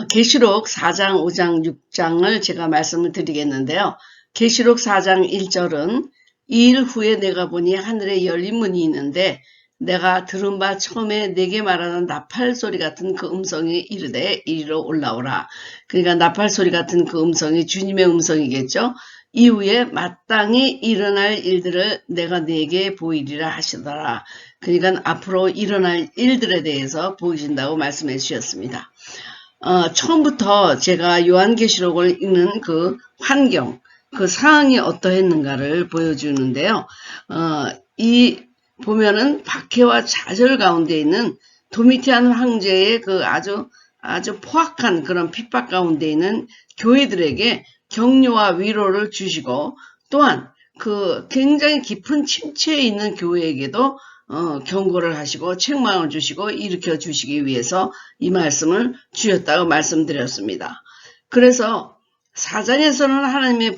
계시록 4장, 5장, 6장을 제가 말씀을 드리겠는데요. 계시록 4장 1절은 이 일 후에 내가 보니 하늘에 열린 문이 있는데 내가 들은 바 처음에 내게 말하는 나팔 소리 같은 그 음성이 이르되 이리로 올라오라. 그러니까 나팔 소리 같은 그 음성이 주님의 음성이겠죠. 이후에 마땅히 일어날 일들을 내가 네게 보이리라 하시더라. 그러니까 앞으로 일어날 일들에 대해서 보이신다고 말씀해 주셨습니다. 처음부터 제가 요한계시록을 읽는 그 환경, 그 상황이 어떠했는가를 보여주는데요. 보면은 박해와 좌절 가운데 있는 도미티안 황제의 그 아주 포악한 그런 핍박 가운데 있는 교회들에게 격려와 위로를 주시고, 또한 그 굉장히 깊은 침체에 있는 교회에게도 경고를 하시고 책망을 주시고 일으켜 주시기 위해서 이 말씀을 주셨다고 말씀드렸습니다. 그래서 4장에서는 하나님의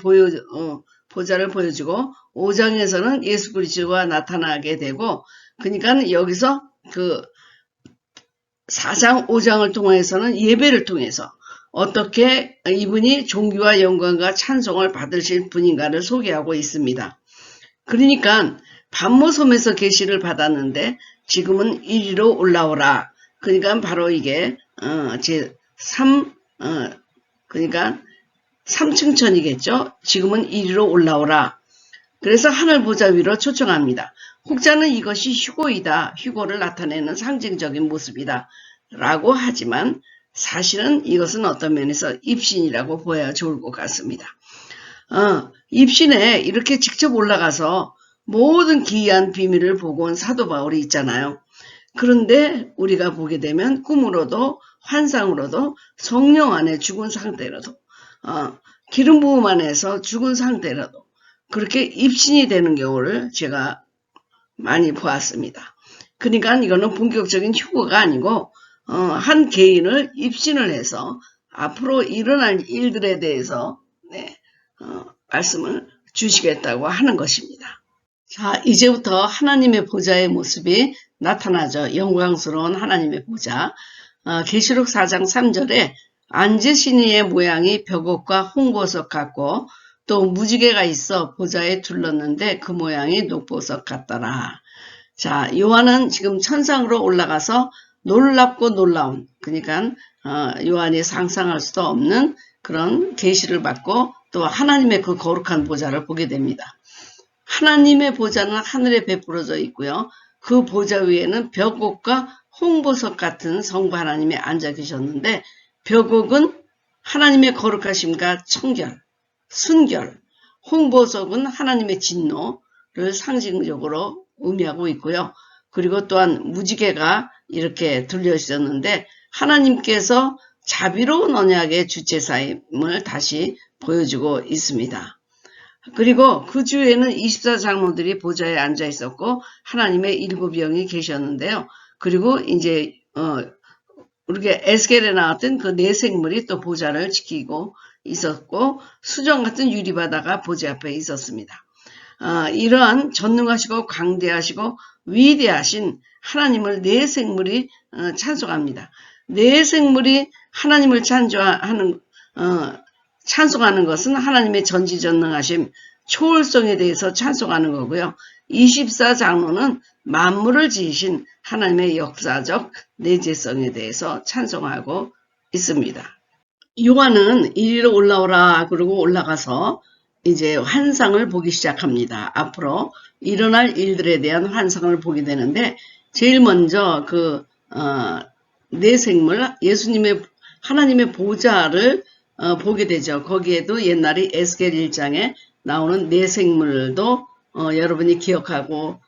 보좌를 보여주고 5장에서는 예수 그리스도가 나타나게 되고, 그러니까 여기서 그 4장, 5장을 통해서는 예배를 통해서 어떻게 이분이 존귀와 영광과 찬송을 받으실 분인가를 소개하고 있습니다. 그러니까 반모섬에서 계시를 받았는데 지금은 이리로 올라오라. 그러니까 바로 이게 그러니까 3층천이겠죠. 지금은 이리로 올라오라. 그래서 하늘 보좌 위로 초청합니다. 혹자는 이것이 휴거이다. 휴거를 나타내는 상징적인 모습이다. 라고 하지만 사실은 이것은 어떤 면에서 입신이라고 보아야 좋을 것 같습니다. 입신에 이렇게 직접 올라가서 모든 기이한 비밀을 보고 온 사도 바울이 있잖아요. 그런데 우리가 보게 되면 꿈으로도 환상으로도 성령 안에 죽은 상태로도 기름 부음 안에서 죽은 상태로도 그렇게 입신이 되는 경우를 제가 많이 보았습니다. 그러니까 이거는 본격적인 휴거가 아니고 한 개인을 입신을 해서 앞으로 일어날 일들에 대해서 말씀을 주시겠다고 하는 것입니다. 자, 이제부터 하나님의 보좌의 모습이 나타나죠. 영광스러운 하나님의 보좌. 계시록 4장 3절에 앉으신 이의 모양이 벽옥과 홍보석 같고 또 무지개가 있어 보좌에 둘렀는데 그 모양이 녹보석 같더라. 자, 요한은 지금 천상으로 올라가서 놀랍고 놀라운, 그러니까 요한이 상상할 수도 없는 그런 계시를 받고 또 하나님의 그 거룩한 보좌를 보게 됩니다. 하나님의 보좌는 하늘에 베풀어져 있고요. 그 보좌 위에는 벽옥과 홍보석 같은 성부 하나님이 앉아 계셨는데, 벽옥은 하나님의 거룩하심과 청결, 순결, 홍보석은 하나님의 진노를 상징적으로 의미하고 있고요. 그리고 또한 무지개가 이렇게 들려 있었는데 하나님께서 자비로운 언약의 주체사임을 다시 보여주고 있습니다. 그리고 그 주에는 24장로들이 보좌에 앉아 있었고 하나님의 7영이 계셨는데요. 그리고 이제 우리가 에스겔에 나왔던 그 네 생물이 또 보좌를 지키고 있었고 수정 같은 유리바다가 보좌 앞에 있었습니다. 이러한 전능하시고 강대하시고 위대하신 하나님을 네 생물이 찬송합니다. 네 생물이 하나님을 찬송하는 것은 하나님의 전지전능하심, 초월성에 대해서 찬송하는 거고요. 24장로는 만물을 지으신 하나님의 역사적 내재성에 대해서 찬송하고 있습니다. 요한은 이리로 올라오라 그러고 올라가서 이제 환상을 보기 시작합니다. 앞으로 일어날 일들에 대한 환상을 보게 되는데 제일 먼저 네 생물, 예수님의 하나님의 보좌를 보게 되죠. 거기에도 옛날에 에스겔 1장에 나오는 네 생물도 여러분이 기억하고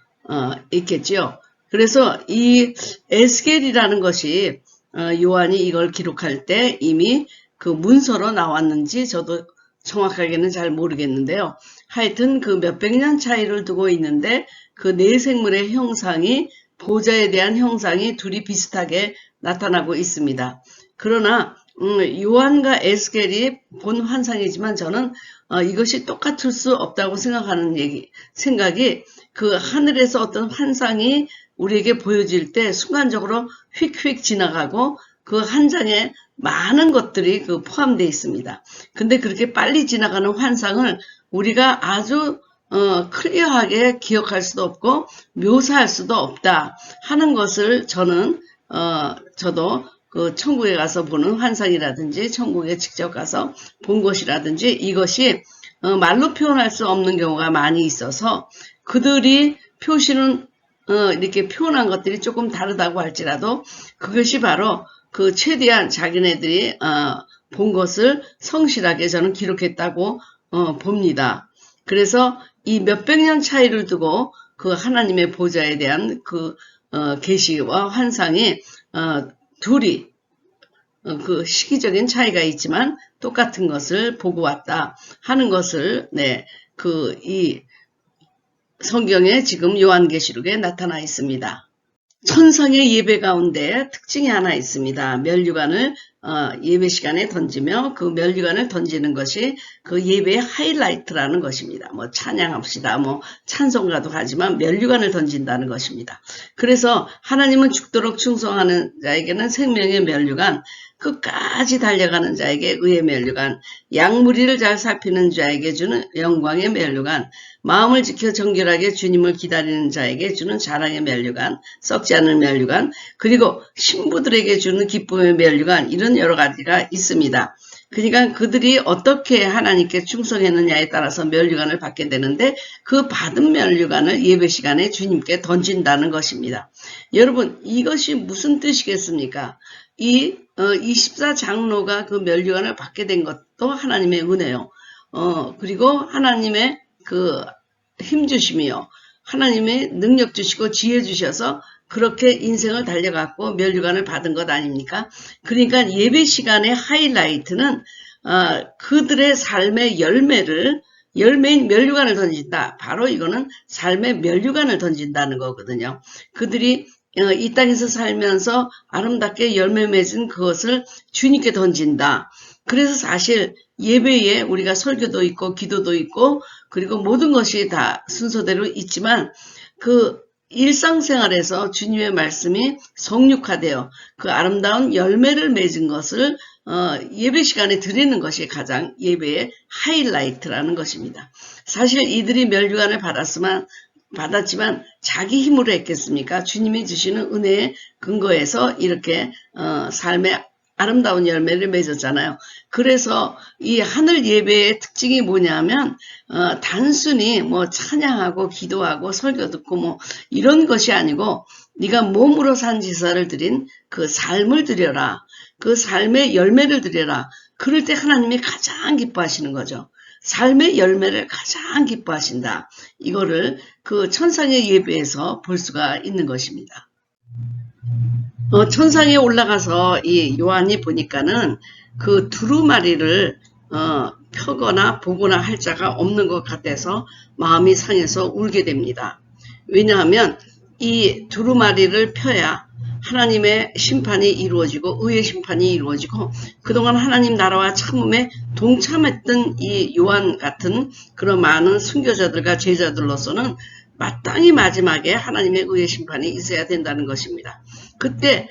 있겠지요. 그래서 이 에스겔이라는 것이 요한이 이걸 기록할 때 이미 그 문서로 나왔는지 저도 정확하게는 잘 모르겠는데요. 하여튼 그 몇백 년 차이를 두고 있는데 그 네 생물의 형상이, 보좌에 대한 형상이 둘이 비슷하게 나타나고 있습니다. 그러나 요한과 에스겔이 본 환상이지만 저는 이것이 똑같을 수 없다고 생각하는 생각이, 그 하늘에서 어떤 환상이 우리에게 보여질 때 순간적으로 휙휙 지나가고 그 한 장의 많은 것들이 포함되어 있습니다. 근데 그렇게 빨리 지나가는 환상을 우리가 아주 클리어하게 기억할 수도 없고 묘사할 수도 없다 하는 것을 저도 천국에 가서 보는 환상이라든지 천국에 직접 가서 본 것이라든지 이것이 말로 표현할 수 없는 경우가 많이 있어서 그들이 표시는 이렇게 표현한 것들이 조금 다르다고 할지라도 그것이 바로 최대한 자기네들이 본 것을 성실하게 저는 기록했다고 봅니다. 그래서 이 몇백 년 차이를 두고 하나님의 보좌에 대한 계시와 환상이 둘이 시기적인 차이가 있지만 똑같은 것을 보고 왔다 하는 것을 이 성경에 지금 요한계시록에 나타나 있습니다. 천상의 예배 가운데 특징이 하나 있습니다. 면류관을 예배 시간에 던지며 그 면류관을 던지는 것이 예배의 하이라이트라는 것입니다. 찬양합시다, 찬송가도 하지만 면류관을 던진다는 것입니다. 그래서 하나님은 죽도록 충성하는 자에게는 생명의 면류관, 끝까지 달려가는 자에게 의의 면류관, 양무리를 잘 살피는 자에게 주는 영광의 면류관, 마음을 지켜 정결하게 주님을 기다리는 자에게 주는 자랑의 면류관, 썩지 않는 면류관, 그리고 신부들에게 주는 기쁨의 면류관, 이런 여러 가지가 있습니다. 그러니까 그들이 어떻게 하나님께 충성했느냐에 따라서 면류관을 받게 되는데 그 받은 면류관을 예배 시간에 주님께 던진다는 것입니다. 여러분, 이것이 무슨 뜻이겠습니까? 이 24장로가 그 면류관을 받게 된 것도 하나님의 은혜요. 그리고 하나님의 힘 주심이요. 하나님의 능력 주시고 지혜 주셔서 그렇게 인생을 달려갔고 면류관을 받은 것 아닙니까? 그러니까 예배 시간의 하이라이트는 그들의 삶의 열매인 면류관을 던진다. 바로 이거는 삶의 면류관을 던진다는 거거든요. 그들이 이 땅에서 살면서 아름답게 열매 맺은 그것을 주님께 던진다. 그래서 사실 예배에 우리가 설교도 있고 기도도 있고 그리고 모든 것이 다 순서대로 있지만 일상생활에서 주님의 말씀이 성육화되어 아름다운 열매를 맺은 것을 예배 시간에 드리는 것이 가장 예배의 하이라이트라는 것입니다. 사실 이들이 면류관을 받았지만 자기 힘으로 했겠습니까? 주님이 주시는 은혜의 근거에서 이렇게 삶의 아름다운 열매를 맺었잖아요. 그래서 이 하늘 예배의 특징이 뭐냐면 단순히 찬양하고 기도하고 설교 듣고 이런 것이 아니고 네가 몸으로 산 제사를 드린 그 삶을 드려라. 그 삶의 열매를 드려라. 그럴 때 하나님이 가장 기뻐하시는 거죠. 삶의 열매를 가장 기뻐하신다. 이거를 천상의 예배에서 볼 수가 있는 것입니다. 천상에 올라가서 이 요한이 보니까는 두루마리를 펴거나 보거나 할 자가 없는 것 같아서 마음이 상해서 울게 됩니다. 왜냐하면 이 두루마리를 펴야 하나님의 심판이 이루어지고 의의 심판이 이루어지고 그동안 하나님 나라와 참음에 동참했던 이 요한 같은 그런 많은 순교자들과 제자들로서는 마땅히 마지막에 하나님의 의의 심판이 있어야 된다는 것입니다. 그때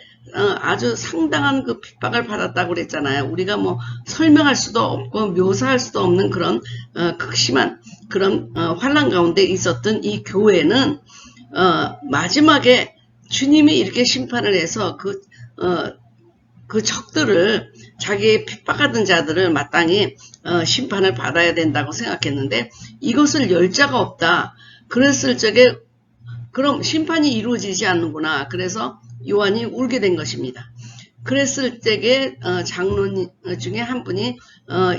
아주 상당한 핍박을 받았다고 그랬잖아요. 우리가 설명할 수도 없고 묘사할 수도 없는 그런 극심한 그런 환난 가운데 있었던 이 교회는 마지막에 주님이 이렇게 심판을 해서 그 적들을 자기의 핍박하던 자들을 마땅히 심판을 받아야 된다고 생각했는데 이것을 열 자가 없다. 그랬을 적에 그럼 심판이 이루어지지 않는구나. 그래서 요한이 울게 된 것입니다. 그랬을 때에 장로 중에 한 분이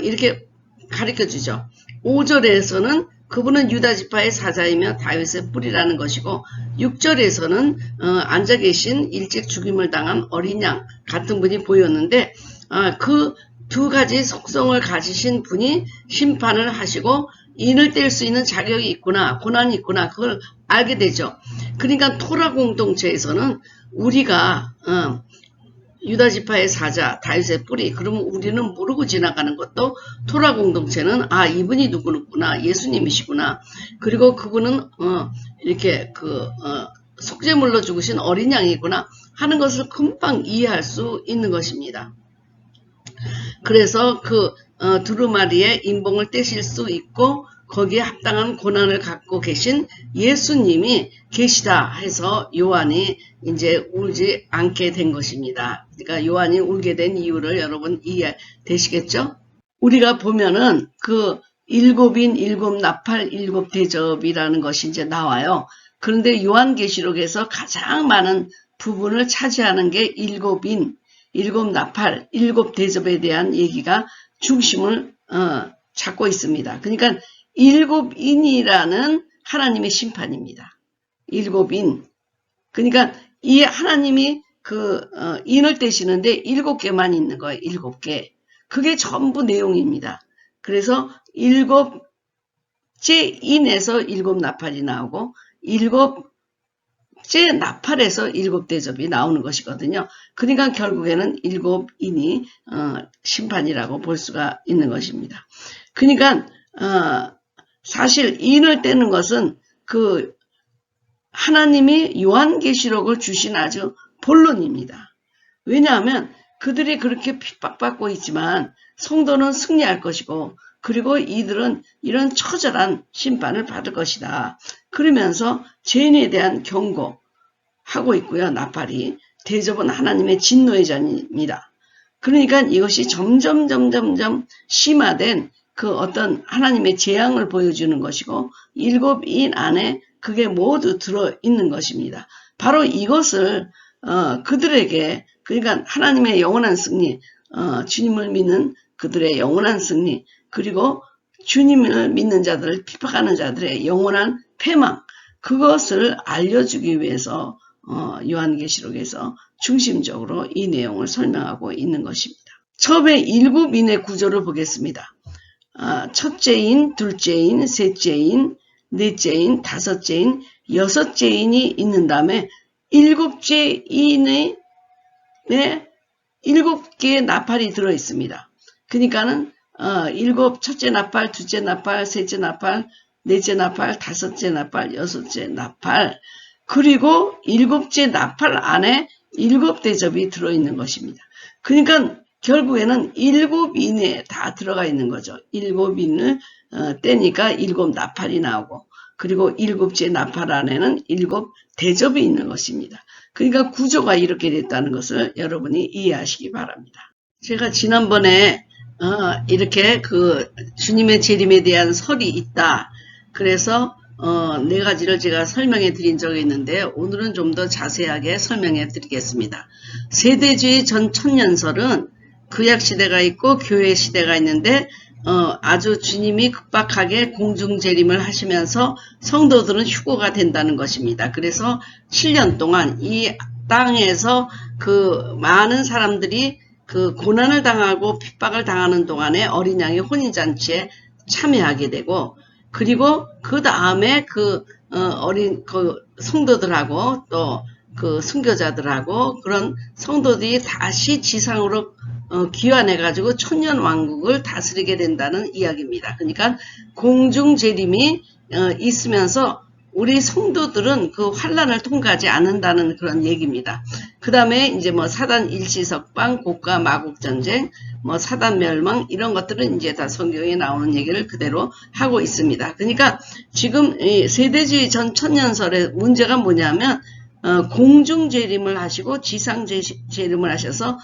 이렇게 가르쳐주죠. 5절에서는 그분은 유다 지파의 사자이며 다윗의 뿌리라는 것이고 6절에서는 앉아 계신 일찍 죽임을 당한 어린 양 같은 분이 보였는데 그 두 가지 속성을 가지신 분이 심판을 하시고 인을 뗄 수 있는 자격이 있구나, 고난이 있구나, 그걸 알게 되죠. 그러니까 토라 공동체에서는 우리가 유다 지파의 사자, 다윗의 뿌리, 그러면 우리는 모르고 지나가는 것도 토라 공동체는 이분이 누구구나, 예수님이시구나. 그리고 그분은 이렇게 속죄물로 죽으신 어린 양이구나 하는 것을 금방 이해할 수 있는 것입니다. 그래서 그 두루마리의 인봉을 떼실 수 있고 거기에 합당한 고난을 갖고 계신 예수님이 계시다 해서 요한이 이제 울지 않게 된 것입니다. 그러니까 요한이 울게 된 이유를 여러분 이해되시겠죠? 우리가 보면은 그 일곱인, 일곱 나팔, 일곱 대접이라는 것이 이제 나와요. 그런데 요한계시록에서 가장 많은 부분을 차지하는 게 일곱인, 일곱 나팔, 일곱 대접에 대한 얘기가 중심을 잡고 있습니다. 그러니까 일곱인이라는 하나님의 심판입니다. 일곱인. 그러니까 이 하나님이 인을 떼시는데 일곱 개만 있는 거예요. 일곱 개. 그게 전부 내용입니다. 그래서 일곱째 인에서 일곱 나팔이 나오고 일곱째 나팔에서 일곱 대접이 나오는 것이거든요. 그러니까 결국에는 일곱인이 심판이라고 볼 수가 있는 것입니다. 그러니까 사실 인을 떼는 것은 그 하나님이 요한계시록을 주신 아주 본론입니다. 왜냐하면 그들이 그렇게 핍박받고 있지만 성도는 승리할 것이고 그리고 이들은 이런 처절한 심판을 받을 것이다. 그러면서 죄인에 대한 경고하고 있고요. 나팔이. 대접은 하나님의 진노의 잔입니다. 그러니까 이것이 점점 심화된 그 어떤 하나님의 재앙을 보여주는 것이고 일곱인 안에 그게 모두 들어있는 것입니다. 바로 이것을 그들에게 그러니까 하나님의 영원한 승리, 주님을 믿는 그들의 영원한 승리, 그리고 주님을 믿는 자들을 핍박하는 자들의 영원한 패망, 그것을 알려주기 위해서 요한계시록에서 중심적으로 이 내용을 설명하고 있는 것입니다. 처음에 일곱인의 구조를 보겠습니다. 첫째인, 둘째인, 셋째인, 넷째인, 다섯째인, 여섯째인이 있는 다음에 일곱째 인에 일곱 개의 나팔이 들어 있습니다. 그러니까는 첫째 나팔, 둘째 나팔, 셋째 나팔, 넷째 나팔, 다섯째 나팔, 여섯째 나팔, 그리고 일곱째 나팔 안에 일곱 대접이 들어 있는 것입니다. 그러니까 결국에는 일곱인에 다 들어가 있는 거죠. 일곱인을 떼니까 일곱 나팔이 나오고 그리고 일곱째 나팔 안에는 일곱 대접이 있는 것입니다. 그러니까 구조가 이렇게 됐다는 것을 여러분이 이해하시기 바랍니다. 제가 지난번에 이렇게 그 주님의 재림에 대한 설이 있다. 그래서 네 가지를 제가 설명해 드린 적이 있는데 오늘은 좀 더 자세하게 설명해 드리겠습니다. 세대주의 전 천년설은 구약 시대가 있고 교회 시대가 있는데 아주 주님이 급박하게 공중재림을 하시면서 성도들은 휴거가 된다는 것입니다. 그래서 7년 동안 이 땅에서 그 많은 사람들이 그 고난을 당하고 핍박을 당하는 동안에 어린 양의 혼인잔치에 참여하게 되고 그리고 그 다음에 어린 성도들하고 또 그 순교자들하고 그런 성도들이 다시 지상으로 귀환해가지고 천년왕국을 다스리게 된다는 이야기입니다. 그러니까 공중재림이 있으면서 우리 성도들은 그 환란을 통과하지 않는다는 그런 얘기입니다. 그 다음에 이제 뭐 사단 일시석방, 고가 마국전쟁, 뭐 사단 멸망 이런 것들은 이제 다 성경에 나오는 얘기를 그대로 하고 있습니다. 그러니까 지금 이 세대주의 전 천년설의 문제가 뭐냐면 공중재림을 하시고 지상재림을 하셔서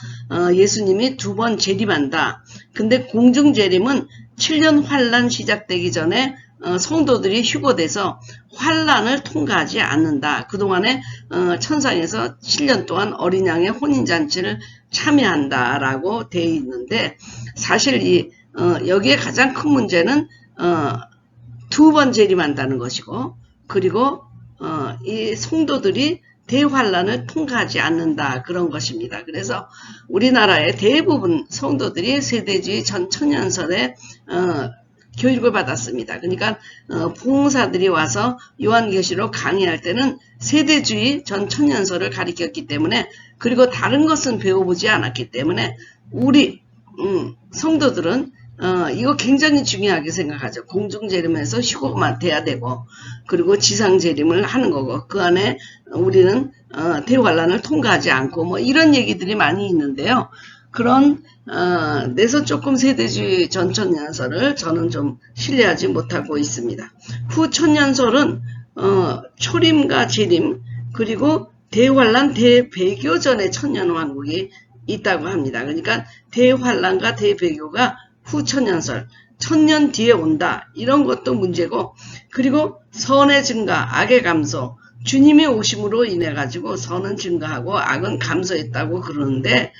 예수님이 두 번 재림한다. 근데 공중재림은 7년 환란 시작되기 전에 성도들이 휴거돼서 환란을 통과하지 않는다. 그동안에 천상에서 7년 동안 어린 양의 혼인잔치를 참여한다라고 되어 있는데 사실 여기에 가장 큰 문제는 두 번 재림한다는 것이고 그리고 이 성도들이 대환란을 통과하지 않는다 그런 것입니다. 그래서 우리나라의 대부분 성도들이 세대주의 전 천년설에 교육을 받았습니다. 그러니까 부흥사들이 와서 요한계시록 강의할 때는 세대주의 전 천년설을 가리켰기 때문에 그리고 다른 것은 배워보지 않았기 때문에 우리 성도들은 이거 굉장히 중요하게 생각하죠. 공중재림에서 휴거만 돼야 되고 그리고 지상재림을 하는 거고 그 안에 우리는 대환란을 통과하지 않고 뭐 이런 얘기들이 많이 있는데요. 그런 내서 조금 세대주의 전천년설을 저는 좀 신뢰하지 못하고 있습니다. 후천년설은 초림과 재림 그리고 대환란 대배교전의 천년왕국이 있다고 합니다. 그러니까 대환란과 대배교가 후천년설, 천년 뒤에 온다 이런 것도 문제고, 그리고 선의 증가, 악의 감소, 주님의 오심으로 인해 가지고 선은 증가하고 악은 감소했다고 그러는데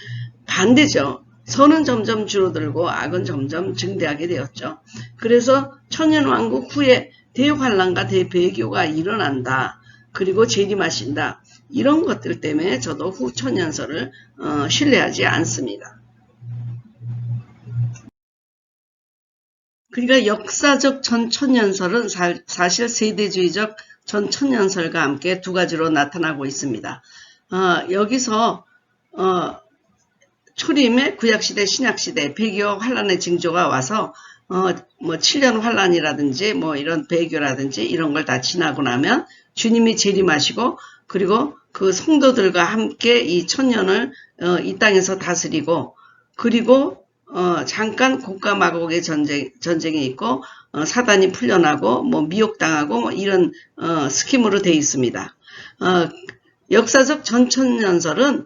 반대죠. 선은 점점 줄어들고 악은 점점 증대하게 되었죠. 그래서 천년왕국 후에 대환란과 대배교가 일어난다. 그리고 재림하신다. 이런 것들 때문에 저도 후천년설을 신뢰하지 않습니다. 그러니까 역사적 전천년설은 사실 세대주의적 전천년설과 함께 두 가지로 나타나고 있습니다. 여기서 초림의 구약시대, 신약시대, 배교 환란의 징조가 와서 뭐 7년 환란이라든지 뭐 이런 배교라든지 이런 걸 다 지나고 나면 주님이 재림하시고, 그리고 그 성도들과 함께 이 천년을 이 땅에서 다스리고, 그리고 잠깐 곡과 마곡의 전쟁이 있고 사단이 풀려나고 뭐 미혹당하고 뭐 이런 스킴으로 되어 있습니다. 역사적 전천년설은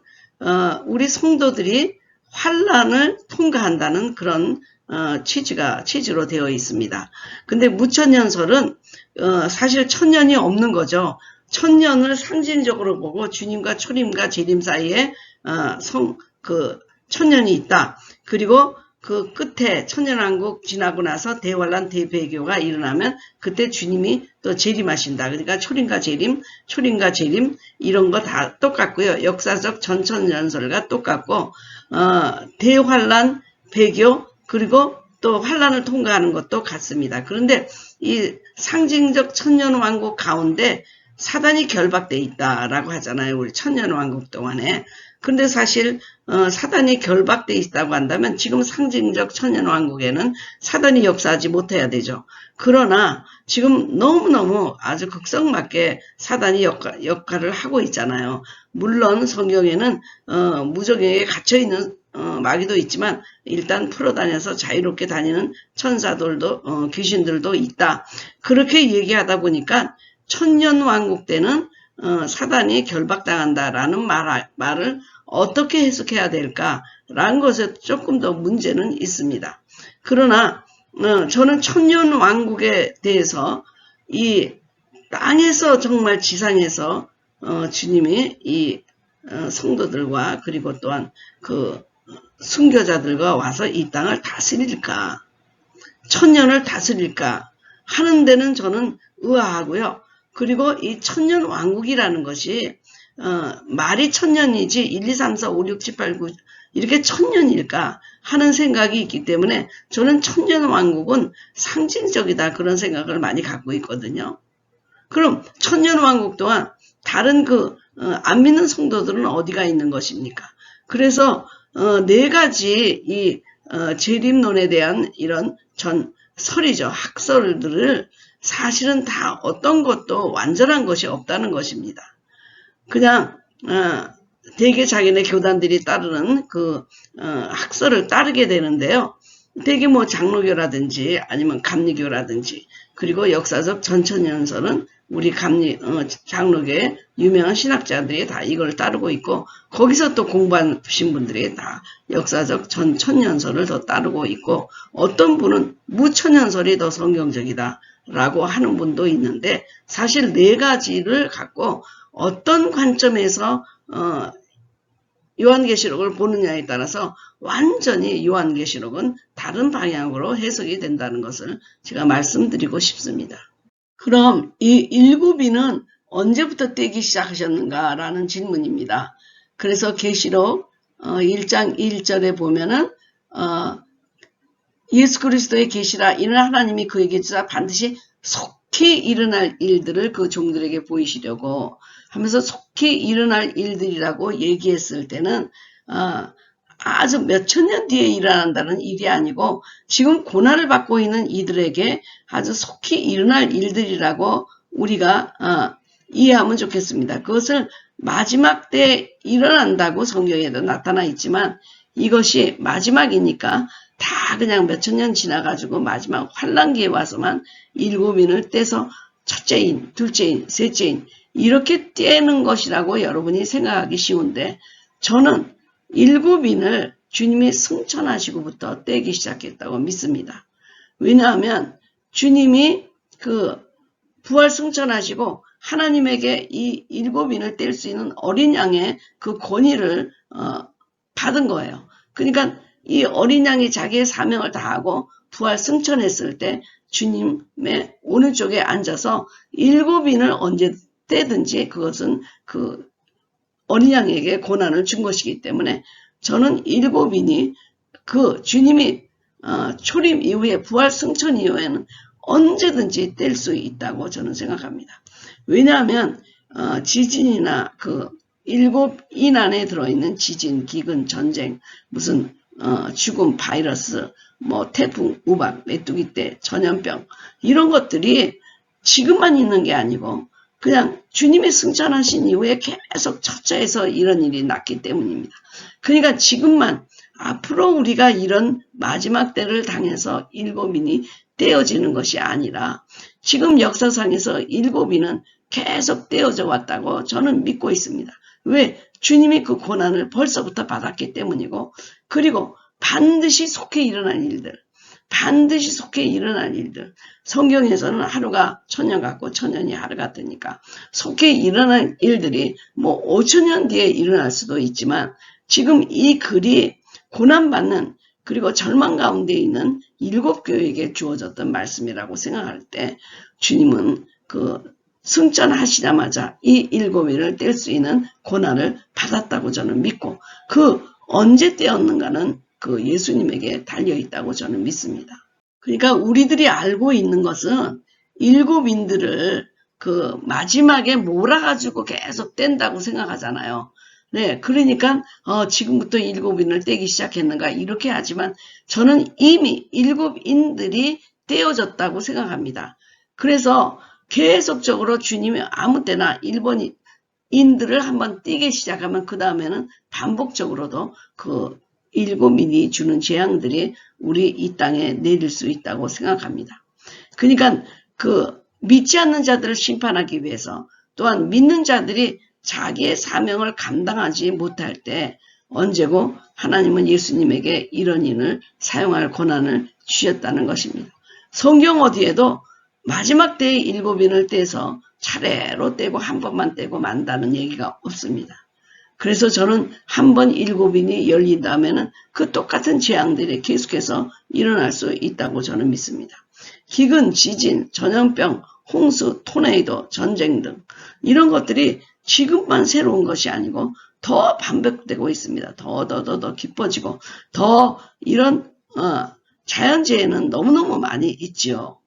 우리 성도들이 환란을 통과한다는 그런 취지로 되어 있습니다. 근데 무천년설은 사실 천년이 없는 거죠. 천년을 상징적으로 보고 주님과 초림과 재림 사이에 천년이 있다. 그리고 그 끝에 천년왕국 지나고 나서 대환란 대배교가 일어나면 그때 주님이 또 재림하신다. 그러니까 초림과 재림 이런 거 다 똑같고요. 역사적 전천년설과 똑같고 대환란 배교 그리고 또 환란을 통과하는 것도 같습니다. 그런데 이 상징적 천년왕국 가운데 사단이 결박되어 있다라고 하잖아요. 우리 천년왕국 동안에. 근데 사실 사단이 결박되어 있다고 한다면 지금 상징적 천년왕국에는 사단이 역사하지 못해야 되죠. 그러나 지금 너무너무 아주 극성맞게 사단이 역할을 하고 있잖아요. 물론 성경에는 무적에게 갇혀있는 마귀도 있지만 일단 풀어다녀서 자유롭게 다니는 천사들도 귀신들도 있다. 그렇게 얘기하다 보니까 천년왕국 때는 사단이 결박당한다라는 말을 어떻게 해석해야 될까라는 것에 조금 더 문제는 있습니다. 그러나 저는 천년왕국에 대해서 이 땅에서 정말 지상에서 주님이 이 성도들과 그리고 또한 그 순교자들과 와서 이 땅을 다스릴까, 천년을 다스릴까 하는 데는 저는 의아하고요. 그리고 이 천년왕국이라는 것이 말이 천년이지 1, 2, 3, 4, 5, 6, 7, 8, 9 이렇게 천년일까 하는 생각이 있기 때문에 저는 천년왕국은 상징적이다 그런 생각을 많이 갖고 있거든요. 그럼 천년왕국 동안 다른 안 믿는 성도들은 어디가 있는 것입니까? 그래서 네 가지 이 재림론에 대한 이런 설이죠. 학설들을 사실은 다 어떤 것도 완전한 것이 없다는 것입니다. 그냥 대개 자기네 교단들이 따르는 그 학설을 따르게 되는데요. 대개 뭐 장로교라든지 아니면 감리교라든지 그리고 역사적 전천년설은 우리 장로교의 유명한 신학자들이 다 이걸 따르고 있고 거기서 또 공부하신 분들이 다 역사적 전천년설을 더 따르고 있고 어떤 분은 무천년설이 더 성경적이다 라고 하는 분도 있는데 사실 네 가지를 갖고 어떤 관점에서 요한계시록을 보느냐에 따라서 완전히 요한계시록은 다른 방향으로 해석이 된다는 것을 제가 말씀드리고 싶습니다. 그럼 이 일구비는 언제부터 떼기 시작하셨는가 라는 질문입니다. 그래서 계시록 1장 1절에 보면은 예수 그리스도의 계시라 이는 하나님이 그에게 주사 반드시 속히 일어날 일들을 그 종들에게 보이시려고 하면서 속히 일어날 일들이라고 얘기했을 때는 아주 몇천 년 뒤에 일어난다는 일이 아니고 지금 고난을 받고 있는 이들에게 아주 속히 일어날 일들이라고 우리가 이해하면 좋겠습니다. 그것을 마지막 때 일어난다고 성경에도 나타나 있지만 이것이 마지막이니까 다 그냥 몇천 년 지나가지고 마지막 환란기에 와서만 일곱인을 떼서 첫째인, 둘째인, 셋째인 이렇게 떼는 것이라고 여러분이 생각하기 쉬운데 저는 일곱인을 주님이 승천하시고부터 떼기 시작했다고 믿습니다. 왜냐하면 주님이 그 부활 승천하시고 하나님에게 이 일곱인을 뗄 수 있는 어린 양의 그 권위를 받은 거예요. 그러니까 이 어린 양이 자기의 사명을 다하고 부활 승천했을 때 주님의 오른쪽에 앉아서 일곱인을 언제 떼든지 그것은 그 어린 양에게 권한을 준 것이기 때문에 저는 일곱인이 그 주님이 초림 이후에 부활 승천 이후에는 언제든지 뗄 수 있다고 저는 생각합니다. 왜냐하면 지진이나 그 일곱인 안에 들어있는 지진, 기근, 전쟁, 무슨 죽음, 바이러스, 뭐 태풍, 우박, 메뚜기 떼, 전염병 이런 것들이 지금만 있는 게 아니고 그냥 주님이 승천하신 이후에 계속 처처해서 이런 일이 났기 때문입니다. 그러니까 지금만 앞으로 우리가 이런 마지막 때를 당해서 일곱인이 떼어지는 것이 아니라 지금 역사상에서 일곱인은 계속 떼어져 왔다고 저는 믿고 있습니다. 왜? 주님이 그 고난을 벌써부터 받았기 때문이고 그리고 반드시 속해 일어날 일들 반드시 속해 일어날 일들 성경에서는 하루가 천년 같고 천년이 하루 같으니까 속해 일어날 일들이 뭐 5천년 뒤에 일어날 수도 있지만 지금 이 글이 고난받는 그리고 절망 가운데 있는 일곱 교회에게 주어졌던 말씀이라고 생각할 때 주님은 그 승천하시자마자 이 일곱인을 뗄 수 있는 고난을 받았다고 저는 믿고 그 언제 떼었는가는 그 예수님에게 달려있다고 저는 믿습니다. 그러니까 우리들이 알고 있는 것은 일곱인들을 그 마지막에 몰아가지고 계속 뗀다고 생각하잖아요. 네, 그러니까 지금부터 일곱인을 떼기 시작했는가 이렇게 하지만 저는 이미 일곱인들이 떼어졌다고 생각합니다. 그래서 계속적으로 주님이 아무 때나 일본인들을 한번 떼기 시작하면 그 다음에는 반복적으로도 그 일곱인이 주는 재앙들이 우리 이 땅에 내릴 수 있다고 생각합니다. 그러니까 그 믿지 않는 자들을 심판하기 위해서 또한 믿는 자들이 자기의 사명을 감당하지 못할 때 언제고 하나님은 예수님에게 이런 인을 사용할 권한을 주셨다는 것입니다. 성경 어디에도 마지막 때의 일곱인을 떼서 차례로 떼고 한 번만 떼고 만다는 얘기가 없습니다. 그래서 저는 한 번 일곱인이 열린다면은 그 똑같은 재앙들이 계속해서 일어날 수 있다고 저는 믿습니다. 기근, 지진, 전염병, 홍수, 토네이도, 전쟁 등 이런 것들이 지금만 새로운 것이 아니고 더 반복되고 있습니다. 더 깊어지고 더 이런 자연재해는 너무너무 많이 있지요.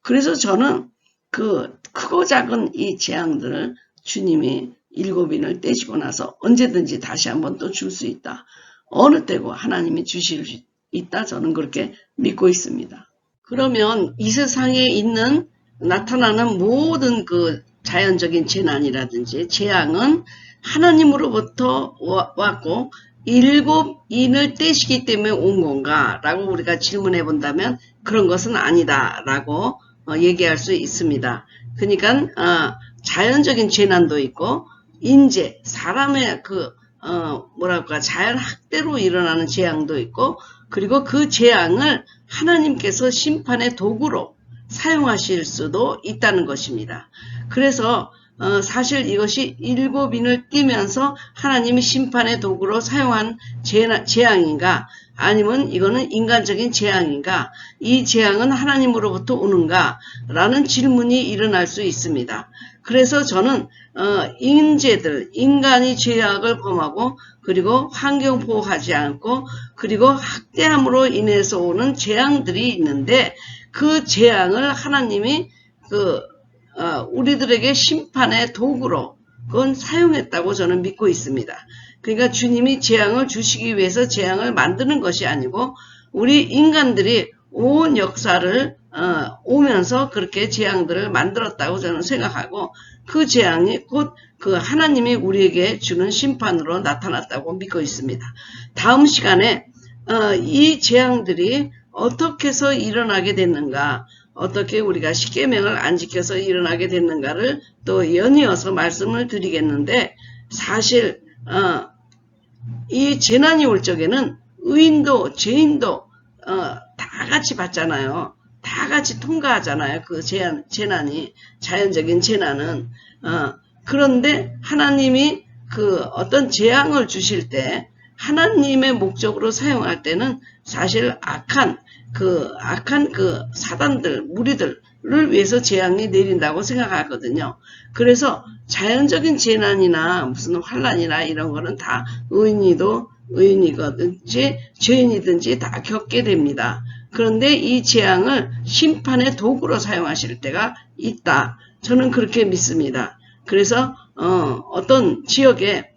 그래서 저는 그 크고 작은 이 재앙들을 주님이 일곱인을 떼시고 나서 언제든지 다시 한번 또 줄 수 있다. 어느 때고 하나님이 주실 수 있다. 저는 그렇게 믿고 있습니다. 그러면 이 세상에 있는 나타나는 모든 그 자연적인 재난이라든지 재앙은 하나님으로부터 왔고 일곱인을 떼시기 때문에 온 건가? 라고 우리가 질문해 본다면 그런 것은 아니다. 라고 얘기할 수 있습니다. 그러니까 자연적인 재난도 있고 인재, 사람의 자연 학대로 일어나는 재앙도 있고 그리고 그 재앙을 하나님께서 심판의 도구로 사용하실 수도 있다는 것입니다. 그래서 사실 이것이 일곱인을 띄면서 하나님이 심판의 도구로 사용한 재앙인가 아니면 이거는 인간적인 재앙인가 이 재앙은 하나님으로부터 오는가 라는 질문이 일어날 수 있습니다. 그래서 저는 인재들, 인간이 죄악을 범하고 그리고 환경 보호하지 않고 그리고 학대함으로 인해서 오는 재앙들이 있는데 그 재앙을 하나님이 우리들에게 심판의 도구로 그건 사용했다고 저는 믿고 있습니다. 그러니까 주님이 재앙을 주시기 위해서 재앙을 만드는 것이 아니고 우리 인간들이 온 역사를 오면서 그렇게 재앙들을 만들었다고 저는 생각하고, 그 재앙이 곧 그 하나님이 우리에게 주는 심판으로 나타났다고 믿고 있습니다. 다음 시간에 이 재앙들이 어떻게 해서 일어나게 됐는가, 어떻게 우리가 십계명을 안 지켜서 일어나게 됐는가를 또 연이어서 말씀을 드리겠는데, 사실 이 재난이 올 적에는 의인도 죄인도 다 같이 받잖아요. 다 같이 통과하잖아요. 그 재난이, 자연적인 재난은. 그런데 하나님이 그 어떤 재앙을 주실 때 하나님의 목적으로 사용할 때는 사실 악한 그 사단들, 무리들을 위해서 재앙이 내린다고 생각하거든요. 그래서 자연적인 재난이나 무슨 환란이나 이런 거는 다 의인이든지 죄인이든지 다 겪게 됩니다. 그런데 이 재앙을 심판의 도구로 사용하실 때가 있다. 저는 그렇게 믿습니다. 그래서 어떤 지역에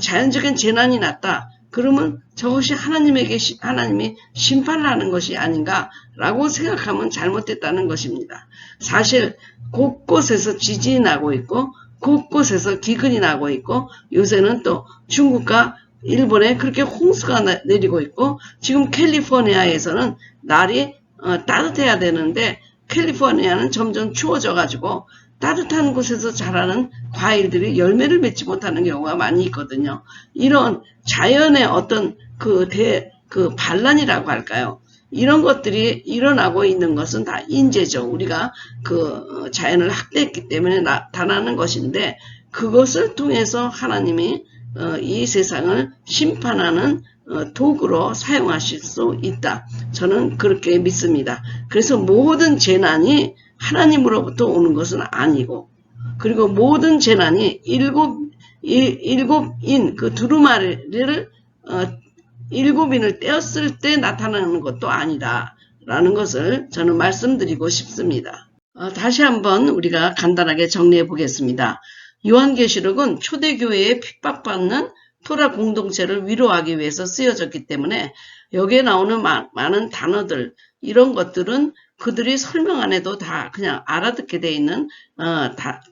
자연적인 재난이 났다. 그러면 저것이 하나님이 심판을 하는 것이 아닌가라고 생각하면 잘못됐다는 것입니다. 사실 곳곳에서 지진이 나고 있고 곳곳에서 기근이 나고 있고, 요새는 또 중국과 일본에 그렇게 홍수가 내리고 있고, 지금 캘리포니아에서는 날이 따뜻해야 되는데 캘리포니아는 점점 추워져 가지고 따뜻한 곳에서 자라는 과일들이 열매를 맺지 못하는 경우가 많이 있거든요. 이런 자연의 어떤 그 반란이라고 할까요? 이런 것들이 일어나고 있는 것은 다 인재죠. 우리가 그 자연을 학대했기 때문에 나타나는 것인데, 그것을 통해서 하나님이 이 세상을 심판하는 도구로 사용하실 수 있다. 저는 그렇게 믿습니다. 그래서 모든 재난이 하나님으로부터 오는 것은 아니고, 그리고 모든 재난이 일곱인 그 두루마리를 일곱인을 떼었을 때 나타나는 것도 아니다라는 것을 저는 말씀드리고 싶습니다. 다시 한번 우리가 간단하게 정리해 보겠습니다. 요한계시록은 초대교회에 핍박받는 토라 공동체를 위로하기 위해서 쓰여졌기 때문에 여기에 나오는 많은 단어들, 이런 것들은 그들이 설명 안 해도 다 그냥 알아듣게 되어 있는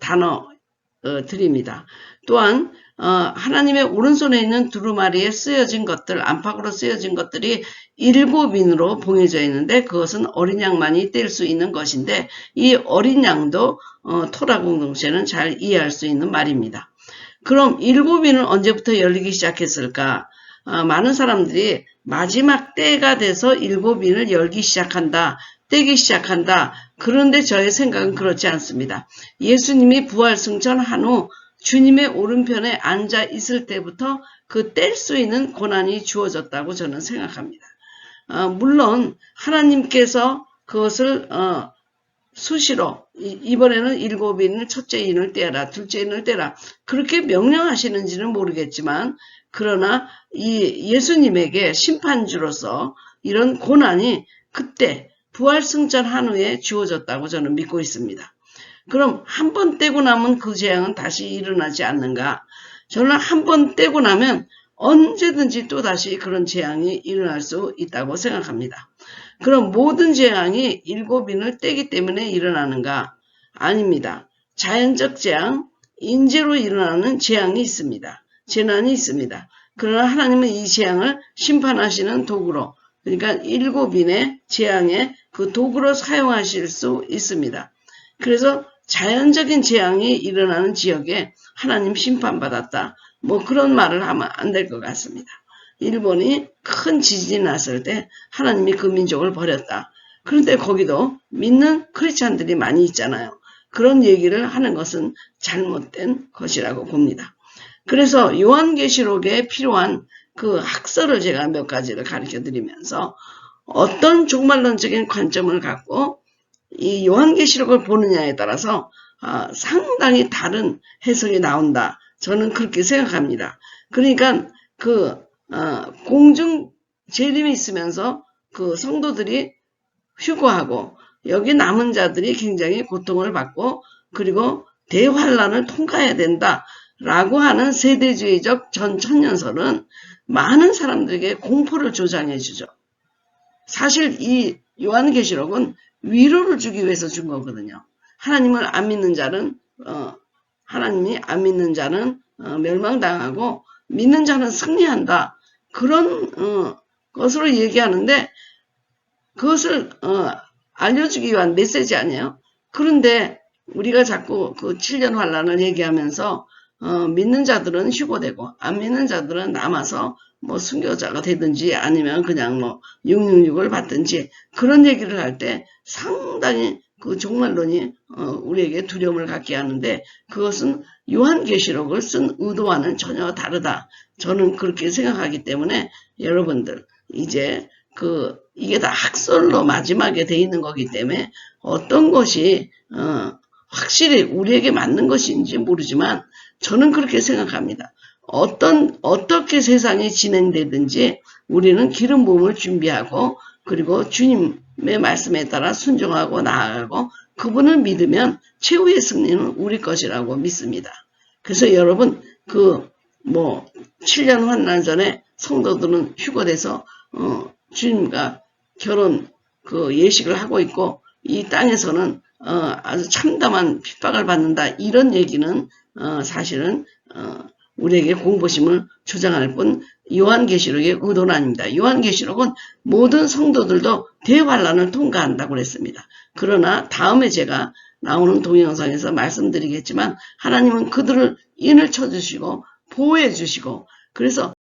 단어들입니다. 또한 하나님의 오른손에 있는 두루마리에 쓰여진 것들, 안팎으로 쓰여진 것들이 7인으로 봉해져 있는데, 그것은 어린 양만이 뗄 수 있는 것인데, 이 어린 양도 토라 공동체는 잘 이해할 수 있는 말입니다. 그럼 7인은 언제부터 열리기 시작했을까? 많은 사람들이 마지막 때가 돼서 7인을 열기 시작한다, 떼기 시작한다. 그런데 저의 생각은 그렇지 않습니다. 예수님이 부활승천한 후 주님의 오른편에 앉아 있을 때부터 그 뗄 수 있는 권한이 주어졌다고 저는 생각합니다. 물론 하나님께서 그것을 수시로 이번에는 7인을 첫째 인을 떼라, 둘째 인을 떼라, 그렇게 명령하시는지는 모르겠지만, 그러나 이 예수님에게 심판주로서 이런 권한이 그때 부활승천한 후에 주어졌다고 저는 믿고 있습니다. 그럼 한 번 떼고 나면 그 재앙은 다시 일어나지 않는가? 저는 한 번 떼고 나면 언제든지 또 다시 그런 재앙이 일어날 수 있다고 생각합니다. 그럼 모든 재앙이 7인을 떼기 때문에 일어나는가? 아닙니다. 자연적 재앙, 인재로 일어나는 재앙이 있습니다. 재난이 있습니다. 그러나 하나님은 이 재앙을 심판하시는 도구로, 그러니까 7인의 재앙의 그 도구로 사용하실 수 있습니다. 그래서 자연적인 재앙이 일어나는 지역에 하나님 심판받았다, 뭐 그런 말을 하면 안 될 것 같습니다. 일본이 큰 지진이 났을 때 하나님이 그 민족을 버렸다. 그런데 거기도 믿는 크리스찬들이 많이 있잖아요. 그런 얘기를 하는 것은 잘못된 것이라고 봅니다. 그래서 요한계시록에 필요한 그 학설을 제가 몇 가지를 가르쳐 드리면서 어떤 종말론적인 관점을 갖고 이 요한계시록을 보느냐에 따라서 상당히 다른 해석이 나온다. 저는 그렇게 생각합니다. 그러니까 공중 재림이 있으면서 그 성도들이 휴거하고 여기 남은 자들이 굉장히 고통을 받고 그리고 대환란을 통과해야 된다라고 하는 세대주의적 전 천년설은 많은 사람들에게 공포를 조장해 주죠. 사실 이 요한계시록은 위로를 주기 위해서 준 거거든요. 하나님을 안 믿는 자는 하나님이 안 믿는 자는 멸망당하고 믿는 자는 승리한다. 그런 것으로 얘기하는데 그것을 알려주기 위한 메시지 아니에요. 그런데 우리가 자꾸 그 7년 환란을 얘기하면서 믿는 자들은 휴고되고 안 믿는 자들은 남아서 뭐 순교자가 되든지 아니면 그냥 뭐 666을 받든지 그런 얘기를 할 때 상당히 그 종말론이 우리에게 두려움을 갖게 하는데 그것은 요한계시록을 쓴 의도와는 전혀 다르다. 저는 그렇게 생각하기 때문에 여러분들 이제 이게 다 학설로 마지막에 돼 있는 거기 때문에 어떤 것이 확실히 우리에게 맞는 것인지 모르지만 저는 그렇게 생각합니다. 어떻게 세상이 진행되든지 우리는 기름 부음을 준비하고 그리고 주님의 말씀에 따라 순종하고 나아가고 그분을 믿으면 최후의 승리는 우리 것이라고 믿습니다. 그래서 여러분 7년 환난 전에 성도들은 휴거돼서 주님과 결혼 예식을 하고 있고 이 땅에서는 아주 참담한 핍박을 받는다. 이런 얘기는 사실은 우리에게 공포심을 조장할 뿐 요한계시록의 의도는 아닙니다. 요한계시록은 모든 성도들도 대환란을 통과한다고 그랬습니다. 그러나 다음에 제가 나오는 동영상에서 말씀드리겠지만 하나님은 그들을 인을 쳐주시고 보호해 주시고 그래서